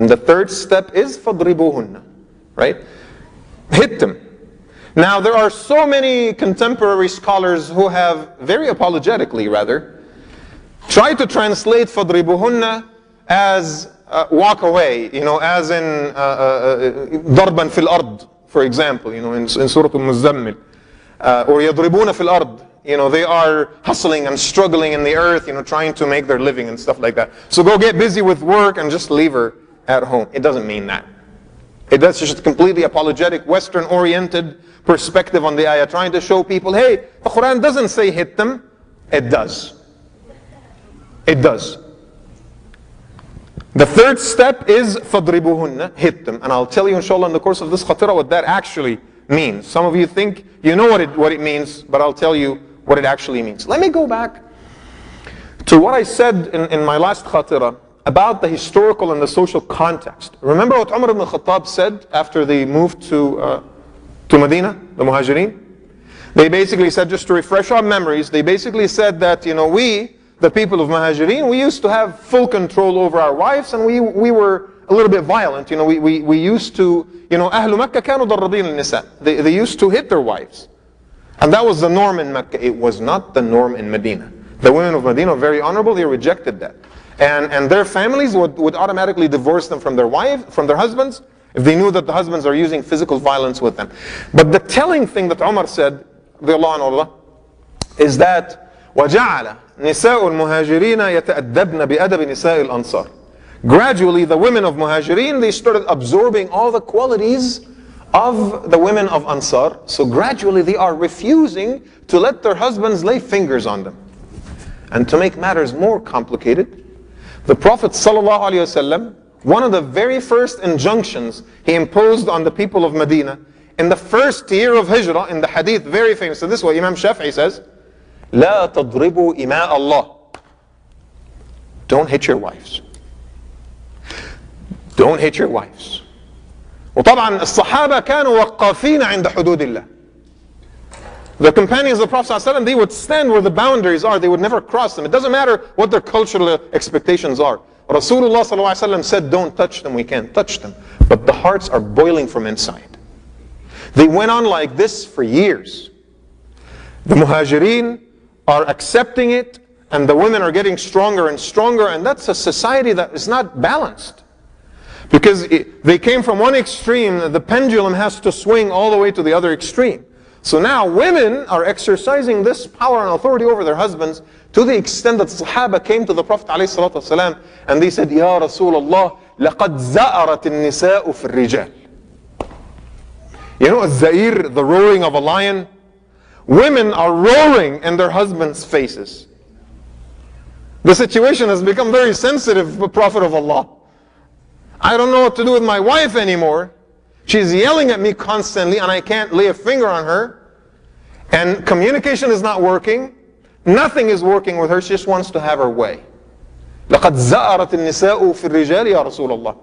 And the third step is فَضْرِبُوهُنَّ, right? Hit them. Now there are so many contemporary scholars who have, very apologetically rather, tried to translate فَضْرِبُوهُنَّ as walk away, as in ضَرْبًا فِي الْأَرْض, for example, in Surah Al-Muzammil. Or يَضْرِبُونَ فِي الْأَرْض. They are hustling and struggling in the earth, trying to make their living and stuff like that. So go get busy with work and just leave her at home. It doesn't mean that. That's just a completely apologetic, Western-oriented perspective on the ayah, trying to show people, hey, the Quran doesn't say hit them. It does. It does. The third step is فَضْرِبُوهُنَّ, hit them. And I'll tell you inshallah in the course of this khatira what that actually means. Some of you think you know what it means, but I'll tell you what it actually means. Let me go back to what I said in my last khatira about the historical and the social context. Remember what Umar ibn Khattab said after they moved to Medina, the Muhajirin? They basically said, just to refresh our memories, they basically said that, we, the people of Muhajirin, we used to have full control over our wives, and we were a little bit violent. We used to, أهل مكة كانوا ضربين النساء. They used to hit their wives. And that was the norm in Mecca. It was not the norm in Medina. The women of Medina were very honorable, they rejected that. And their families would automatically divorce them from their husbands, if they knew that the husbands are using physical violence with them. But the telling thing that Umar said, is that وَجَعَلَ نِسَاءُ الْمُهَاجِرِينَ يَتَأَدَّبْنَ بِأَدَبِ نِسَاءِ الْأَنصَارِ. Gradually, the women of Muhajirin, they started absorbing all the qualities of the women of Ansar. So gradually, they are refusing to let their husbands lay fingers on them. And to make matters more complicated, the Prophet ﷺ, one of the very first injunctions he imposed on the people of Medina, in the first year of Hijrah, in the hadith, very famous. So this is what Imam Shafi'i says, لا تضربوا إماء الله. Don't hit your wives. Don't hit your wives. وطبعا الصحابة كانوا وقافين عند حدود الله. The companions of the Prophet ﷺ, they would stand where the boundaries are. They would never cross them. It doesn't matter what their cultural expectations are. Rasulullah ﷺ said, don't touch them. We can't touch them. But the hearts are boiling from inside. They went on like this for years. The Muhajirin are accepting it, and the women are getting stronger and stronger, and that's a society that is not balanced. Because they came from one extreme, the pendulum has to swing all the way to the other extreme. So now women are exercising this power and authority over their husbands to the extent that Sahaba came to the Prophet ﷺ and they said, Ya Rasulullah, لَقَدْ زَأَرَتِ النِّسَاءُ فِي الرِّجَالِ. الزَّئِير, the roaring of a lion? Women are roaring in their husbands' faces. The situation has become very sensitive, Prophet of Allah. I don't know what to do with my wife anymore. She's yelling at me constantly and I can't lay a finger on her. And communication is not working. Nothing is working with her. She just wants to have her way. لَقَدْ زَأَرَتِ النِّسَاءُ فِي الرِّجَالِ يَا رَسُولَ اللَّهِ.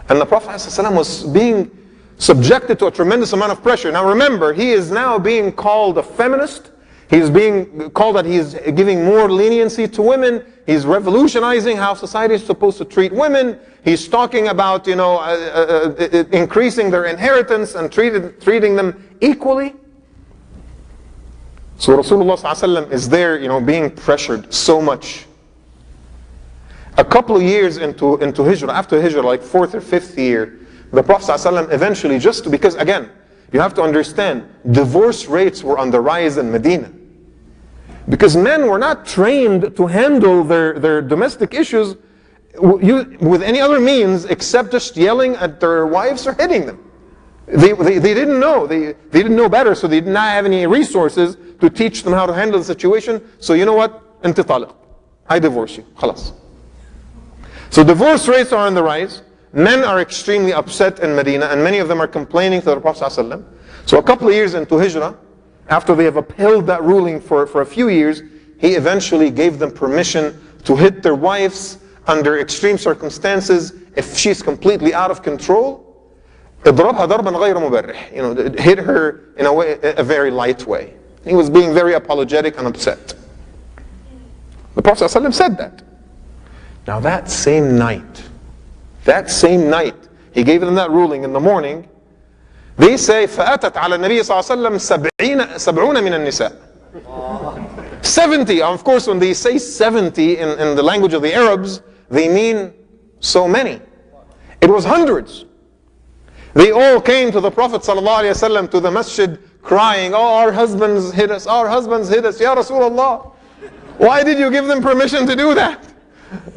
And the Prophet ﷺ was being subjected to a tremendous amount of pressure. Now remember, he is now being called a feminist. He's being called that he's giving more leniency to women. He's revolutionizing how society is supposed to treat women. He's talking about, increasing their inheritance and treating them equally. So Rasulullah ﷺ is there, being pressured so much. A couple of years into Hijrah, after Hijrah, like 4th or 5th year, the Prophet ﷺ eventually, because again, you have to understand, divorce rates were on the rise in Medina. Because men were not trained to handle their domestic issues with any other means except just yelling at their wives or hitting them. They didn't know. They didn't know better, so they did not have any resources to teach them how to handle the situation. So you know what? أنت طالق. I divorce you. خلاص. So divorce rates are on the rise. Men are extremely upset in Medina, and many of them are complaining to the Prophet ﷺ. So a couple of years into Hijrah, after they have upheld that ruling for a few years, he eventually gave them permission to hit their wives under extreme circumstances. If she's completely out of control, اضربها ضربا غير مبرح. Hit her in a very light way. He was being very apologetic and upset. The Prophet ﷺ said that. Now that same night, That same night, he gave them that ruling in the morning. They say, فَأَتَتْ عَلَى النَّبِيِّ صَلَّى اللَّهُ عَلَيْهِ وَسَلَّمَ سَبْعُونَ مِنَ النِّسَاءِ. 70, of course when they say 70 in the language of the Arabs, they mean so many. It was hundreds. They all came to the Prophet ﷺ, to the masjid, crying, oh, our husbands hit us, our husbands hit us, Ya Rasulullah. Why did you give them permission to do that?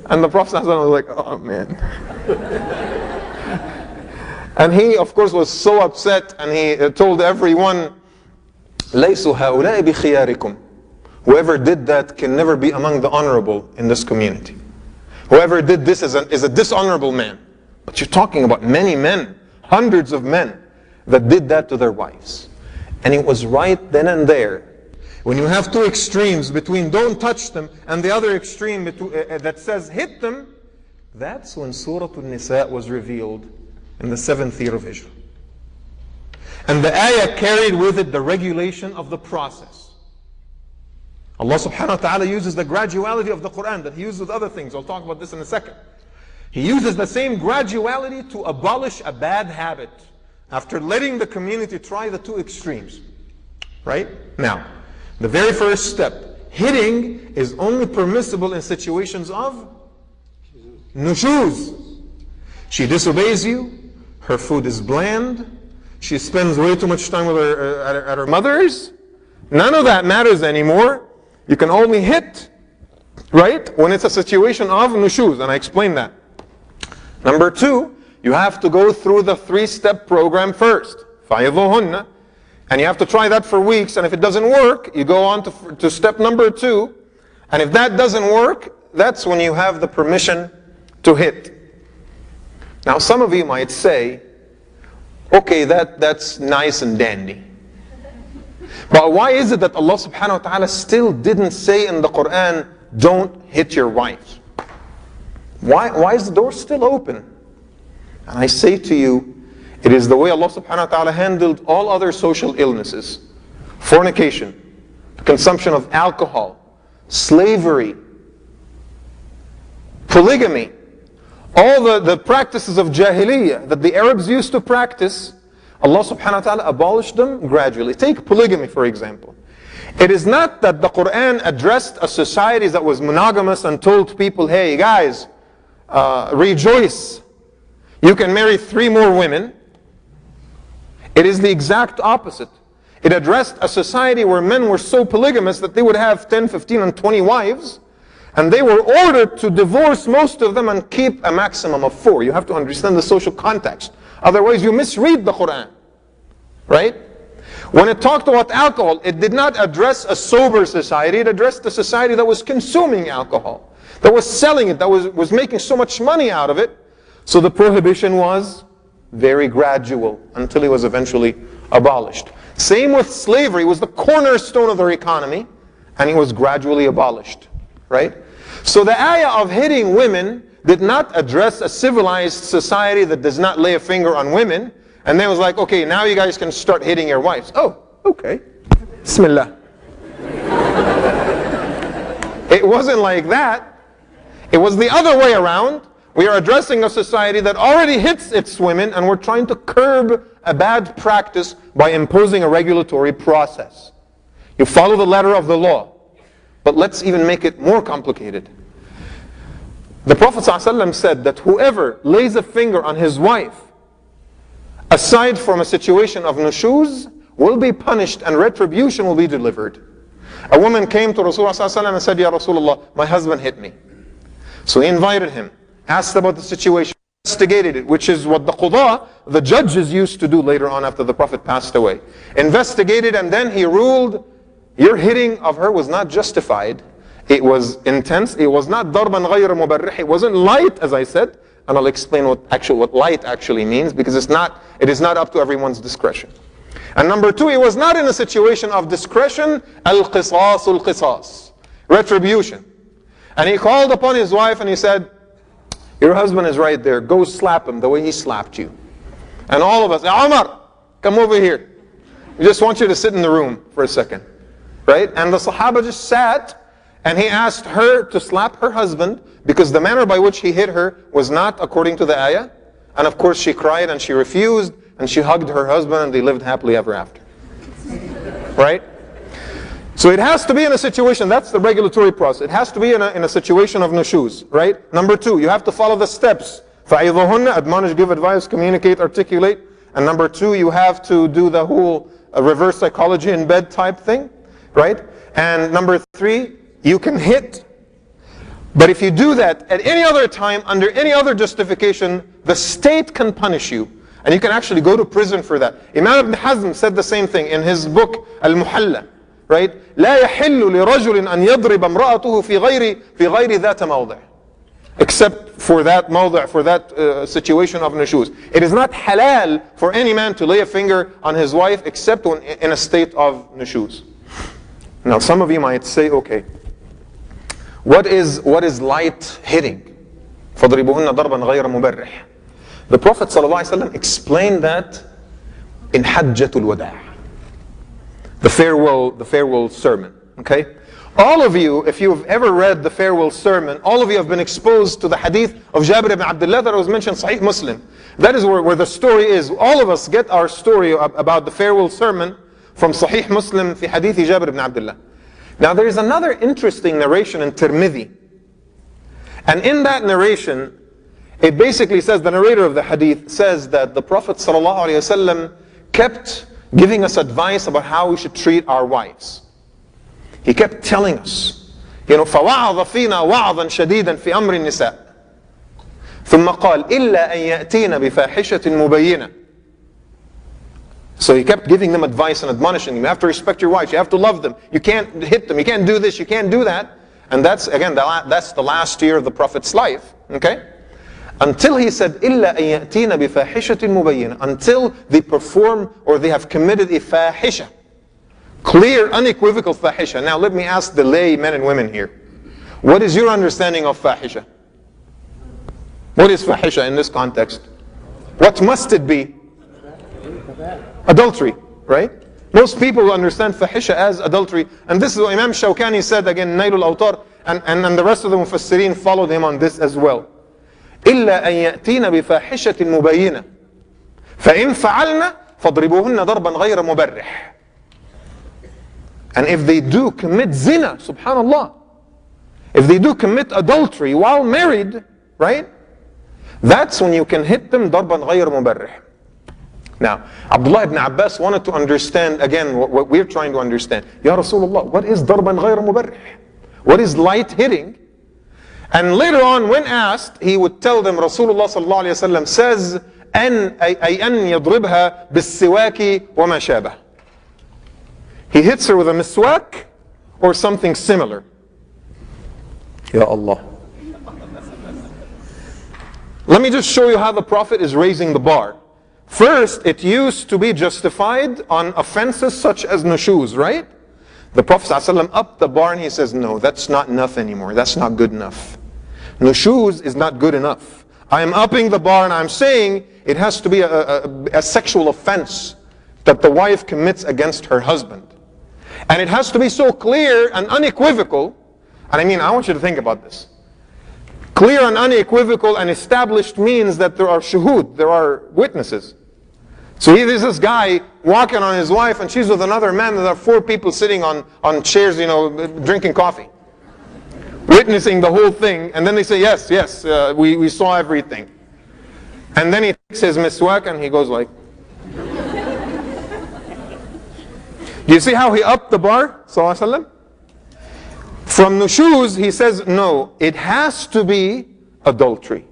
And the Prophet ﷺ was like, oh man. And he, of course, was so upset, and he told everyone, لَيْسُ هَؤُلَاءِ بِخِيَارِكُمْ. Whoever did that can never be among the honorable in this community. Whoever did this is a dishonorable man. But you're talking about many men, hundreds of men, that did that to their wives. And it was right then and there. When you have two extremes between don't touch them and the other extreme that says hit them, that's when Surah An-Nisa was revealed in the 7th year of Hijrah. And the ayah carried with it the regulation of the process. Allah subhanahu wa ta'ala uses the graduality of the Quran that He uses with other things. I'll talk about this in a second. He uses the same graduality to abolish a bad habit after letting the community try the two extremes. Right? Now, the very first step, hitting is only permissible in situations of nushuz. She disobeys you, her food is bland, she spends way too much time with at her mother's. None of that matters anymore. You can only hit, right, when it's a situation of nushuz, and I explained that. Number 2, you have to go through the 3-step program first. فَعِظُهُنَّ. And you have to try that for weeks, and if it doesn't work, you go on to step number 2. And if that doesn't work, that's when you have the permission to hit. Now some of you might say, okay, that's nice and dandy. But why is it that Allah subhanahu wa ta'ala still didn't say in the Quran, don't hit your wife? Why is the door still open? And I say to you, it is the way Allah subhanahu wa ta'ala handled all other social illnesses. Fornication, the consumption of alcohol, slavery, polygamy, all the practices of jahiliyyah that the Arabs used to practice, Allah subhanahu wa ta'ala abolished them gradually. Take polygamy, for example. It is not that the Quran addressed a society that was monogamous and told people, hey guys, rejoice, you can marry 3 more women. It is the exact opposite. It addressed a society where men were so polygamous that they would have 10, 15, and 20 wives, and they were ordered to divorce most of them and keep a maximum of 4. You have to understand the social context. Otherwise you misread the Quran. Right? When it talked about alcohol, it did not address a sober society. It addressed a society that was consuming alcohol, that was selling it, that was making so much money out of it. So the prohibition was very gradual until it was eventually abolished. Same with slavery. It was the cornerstone of their economy, and it was gradually abolished. Right? So the ayah of hitting women did not address a civilized society that does not lay a finger on women, and then was like, okay, now you guys can start hitting your wives. Oh, okay. Bismillah. It wasn't like that. It was the other way around. We are addressing a society that already hits its women, and we're trying to curb a bad practice by imposing a regulatory process. You follow the letter of the law. But let's even make it more complicated. The Prophet ﷺ said that whoever lays a finger on his wife, aside from a situation of nushuz, will be punished and retribution will be delivered. A woman came to Rasulullah ﷺ and said, Ya Rasulullah, my husband hit me. So he invited him, asked about the situation, investigated it, which is what the qudah, the judges used to do later on after the Prophet passed away. Investigated, and then he ruled, your hitting of her was not justified. It was intense. It was not darban ghayr mubarrih. It wasn't light, as I said. And I'll explain what light actually means, because it is not up to everyone's discretion. And number 2, it was not in a situation of discretion, al-qisas, retribution. And he called upon his wife and he said, your husband is right there. Go slap him the way he slapped you. And all of us, Umar, come over here. We just want you to sit in the room for a second. Right? And the Sahaba just sat, and he asked her to slap her husband because the manner by which he hit her was not according to the ayah. And of course she cried and she refused, and she hugged her husband, and they lived happily ever after. Right? So it has to be in a situation, that's the regulatory process. It has to be in a situation of nushuz, right? Number 2, you have to follow the steps. فَعِظُهُنَّ, admonish, give advice, communicate, articulate. And number 2, you have to do the whole reverse psychology in bed type thing, right? And number 3, you can hit. But if you do that at any other time, under any other justification, the state can punish you. And you can actually go to prison for that. Imam Ibn Hazm said the same thing in his book, Al-Muhalla. Right? لا يحل لرجل أن يضرب امرأته في غير ذات موضع. Except for that موضع, for that situation of nushuz. It is not halal for any man to lay a finger on his wife except when in a state of nushuz. Now some of you might say, okay, what is light hitting? فَضْرِبُهُنَّ ضَرْبًا غَيْرَ مُبَرِّحٍ. The Prophet ﷺ explained that in Hajjatul Wada', the farewell sermon. Okay? All of you, if you've ever read the farewell sermon, all of you have been exposed to the hadith of Jabir ibn Abdullah that was mentioned in Sahih Muslim. That is where the story is. All of us get our story about the farewell sermon from Sahih Muslim fi hadith Jabir ibn Abdullah. Now there is another interesting narration in Tirmidhi. And in that narration, it basically says, the narrator of the hadith says that the Prophet ﷺ kept giving us advice about how we should treat our wives. He kept telling us, فَوَعَظَ فِينَا وَعَظًا شَدِيدًا فِي أَمْرِ النِّسَاءِ ثُمَّ قال إِلَّا أَن يَأْتِينَ بِفَاحِشَةٍ مُبَيِّنَةٍ. So he kept giving them advice and admonishing them. You have to respect your wives, you have to love them, you can't hit them, you can't do this, you can't do that. And that's, again, that's the last year of the Prophet's life. Okay? Until he said, إِلَّا أَن يَأْتِينَ بِفَاحِشَةٍ مُبَيِّنَةٍ. Until they perform or they have committed a fahisha. Clear, unequivocal fahisha. Now let me ask the lay men and women here. What is your understanding of fahisha? What is fahisha in this context? What must it be? Adultery, right? Most people understand fahisha as adultery. And this is what Imam Shawkani said again, Nailul Awtar, and the rest of the Mufassirin followed him on this as well. إِلَّا أَن يَأْتِينَ بِفَاحِشَةٍ مُبَيِّنَةٍ فَإِن فَعَلْنَا فَاضْرِبُوهُنَّ ضَرْبًا غَيْرَ مُبَرِّحٍ. And if they do commit zina, subhanallah, if they do commit adultery while married, right? That's when you can hit them ضَرْبًا غَيْرَ مُبَرِّحٍ. Now, Abdullah ibn Abbas wanted to understand, again, what we're trying to understand. Ya Rasulullah, what is ضَرْبًا غَيْرَ مُبَرِّحٍ? What is light hitting? And later on, when asked, he would tell them, Rasulullah sallallahu alayhi wa sallam says, أن يضربها بالسواك وما شابه. He hits her with a miswak or something similar. Ya Allah. Let me just show you how the Prophet is raising the bar. First, it used to be justified on offenses such as nushuz, right? The Prophet ﷺ upped the bar and he says, no, that's not enough anymore. That's not good enough. Nushuz is not good enough. I am upping the bar and I'm saying it has to be a sexual offense that the wife commits against her husband. And it has to be so clear and unequivocal. And I mean, I want you to think about this. Clear and unequivocal and established means that there are shuhud, there are witnesses. So there's this guy walking on his wife and she's with another man and there are 4 people sitting on chairs, drinking coffee. Witnessing the whole thing, and then they say, yes, we saw everything. And then he takes his miswak and he goes like. Do you see how he upped the bar? Sallallahu Alaihi Wasallam? From nushuz, he says, no, it has to be adultery.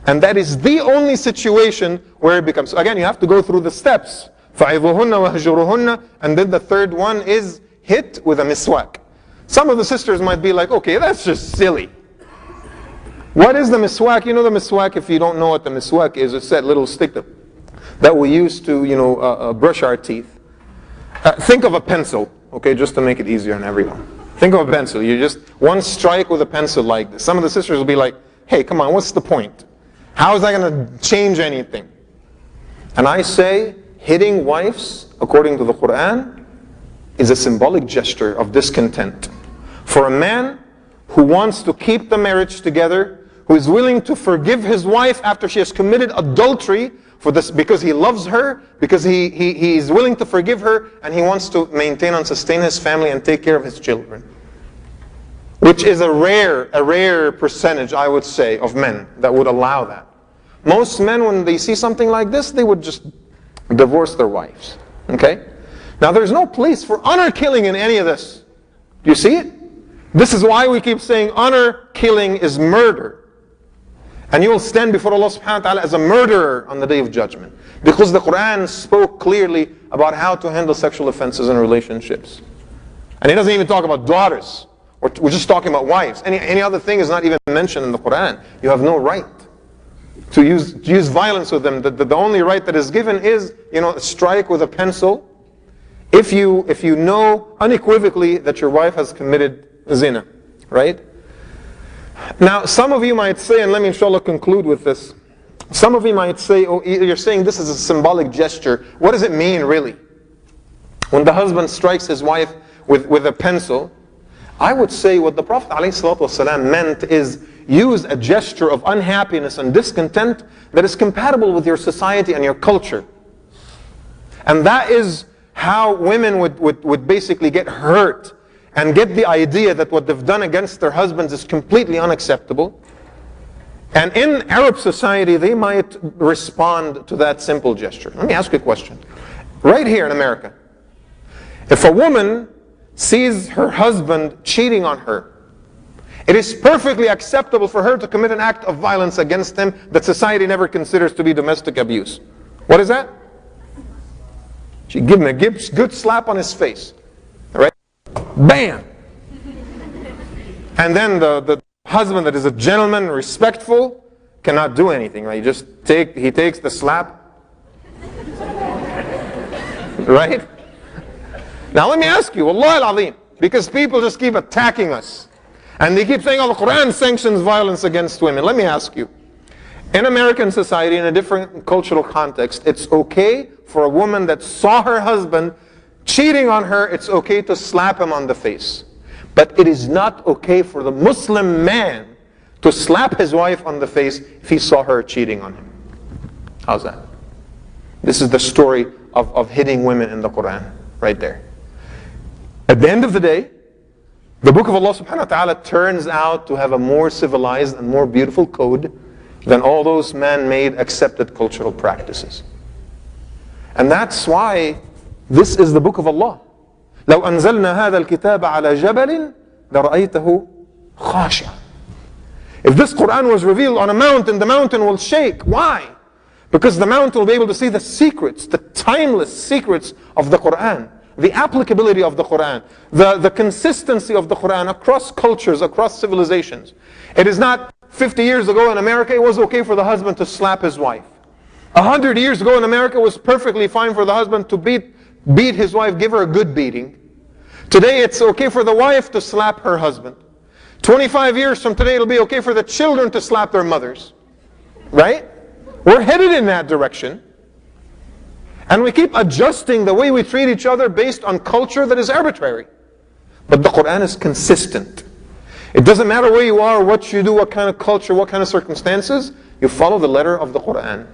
And that is the only situation where it becomes. Again, you have to go through the steps. فَعِظُهُنَّ وَهْجُرُهُنَّ. And then the third one is hit with a miswak. Some of the sisters might be like, okay, that's just silly. What is the miswak? You know the miswak, if you don't know what the miswak is, it's that little stick that we use to, brush our teeth. Think of a pencil, okay, just to make it easier on everyone. Think of a pencil. You just, one strike with a pencil like this. Some of the sisters will be like, hey, come on, what's the point? How is that going to change anything? And I say, hitting wives, according to the Quran, is a symbolic gesture of discontent. For a man who wants to keep the marriage together, who is willing to forgive his wife after she has committed adultery for this, because he loves her, because he is willing to forgive her, and he wants to maintain and sustain his family and take care of his children. Which is a rare percentage, I would say, of men that would allow that. Most men, when they see something like this, they would just divorce their wives. Okay? Now there's no place for honor killing in any of this. Do you see it? This is why we keep saying honor killing is murder. And you will stand before Allah subhanahu wa ta'ala as a murderer on the Day of Judgment. Because the Quran spoke clearly about how to handle sexual offenses in relationships. And it doesn't even talk about daughters. We're just talking about wives. Any other thing is not even mentioned in the Quran. You have no right to use violence with them. The only right that is given is, strike with a pencil if you know unequivocally that your wife has committed zina, right? Now, some of you might say, and let me inshallah conclude with this. Some of you might say, oh, you're saying this is a symbolic gesture. What does it mean really? When the husband strikes his wife with a pencil, I would say what the Prophet ﷺ meant is use a gesture of unhappiness and discontent that is compatible with your society and your culture. And that is how women would basically get hurt and get the idea that what they've done against their husbands is completely unacceptable. And in Arab society, they might respond to that simple gesture. Let me ask you a question. Right here in America, if a woman sees her husband cheating on her, it is perfectly acceptable for her to commit an act of violence against him that society never considers to be domestic abuse. What is that? She give him a good slap on his face. Right? Bam! And then the husband that is a gentleman, respectful, cannot do anything. Right? He takes the slap. Right? Now let me ask you, Wallahi al-Azim, because people just keep attacking us. And they keep saying, oh, the Quran sanctions violence against women. Let me ask you, in American society, in a different cultural context, it's okay for a woman that saw her husband cheating on her, it's okay to slap him on the face. But it is not okay for the Muslim man to slap his wife on the face if he saw her cheating on him. How's that? This is the story of hitting women in the Quran, right there. At the end of the day, the book of Allah subhanahu wa ta'ala turns out to have a more civilized and more beautiful code than all those man-made accepted cultural practices. And that's why this is the book of Allah. لو أنزلنا هذا الكتاب على جبل لرأيته خاشعا. If this Quran was revealed on a mountain, the mountain will shake. Why? Because the mountain will be able to see the secrets, the timeless secrets of the Quran, the applicability of the Quran, the consistency of the Quran across cultures, across civilizations. It is not 50 years ago in America, it was okay for the husband to slap his wife. 100 years ago in America, it was perfectly fine for the husband to beat his wife, give her a good beating. Today, it's okay for the wife to slap her husband. 25 years from today, it'll be okay for the children to slap their mothers. Right? We're headed in that direction. And we keep adjusting the way we treat each other based on culture that is arbitrary. But the Quran is consistent. It doesn't matter where you are, what you do, what kind of culture, what kind of circumstances, you follow the letter of the Quran.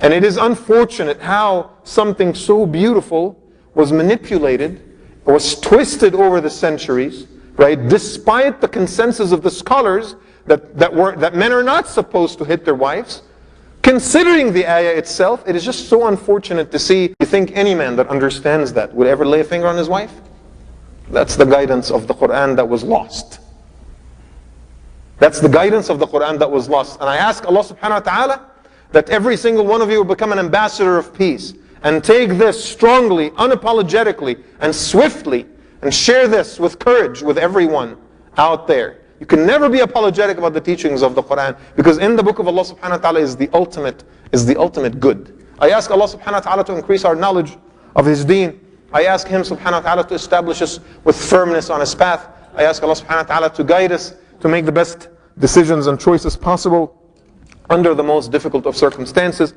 And it is unfortunate how something so beautiful was manipulated, was twisted over the centuries, right? Despite the consensus of the scholars that men are not supposed to hit their wives. Considering the ayah itself, it is just so unfortunate to see. You think any man that understands that would ever lay a finger on his wife? That's the guidance of the Quran that was lost. That's the guidance of the Quran that was lost. And I ask Allah subhanahu wa ta'ala that every single one of you will become an ambassador of peace and take this strongly, unapologetically, and swiftly, and share this with courage with everyone out there. You can never be apologetic about the teachings of the Quran, because in the book of Allah subhanahu wa ta'ala is the ultimate good. I ask Allah subhanahu wa ta'ala to increase our knowledge of His deen. I ask Him subhanahu wa ta'ala to establish us with firmness on His path. I ask Allah subhanahu wa ta'ala to guide us to make the best decisions and choices possible under the most difficult of circumstances.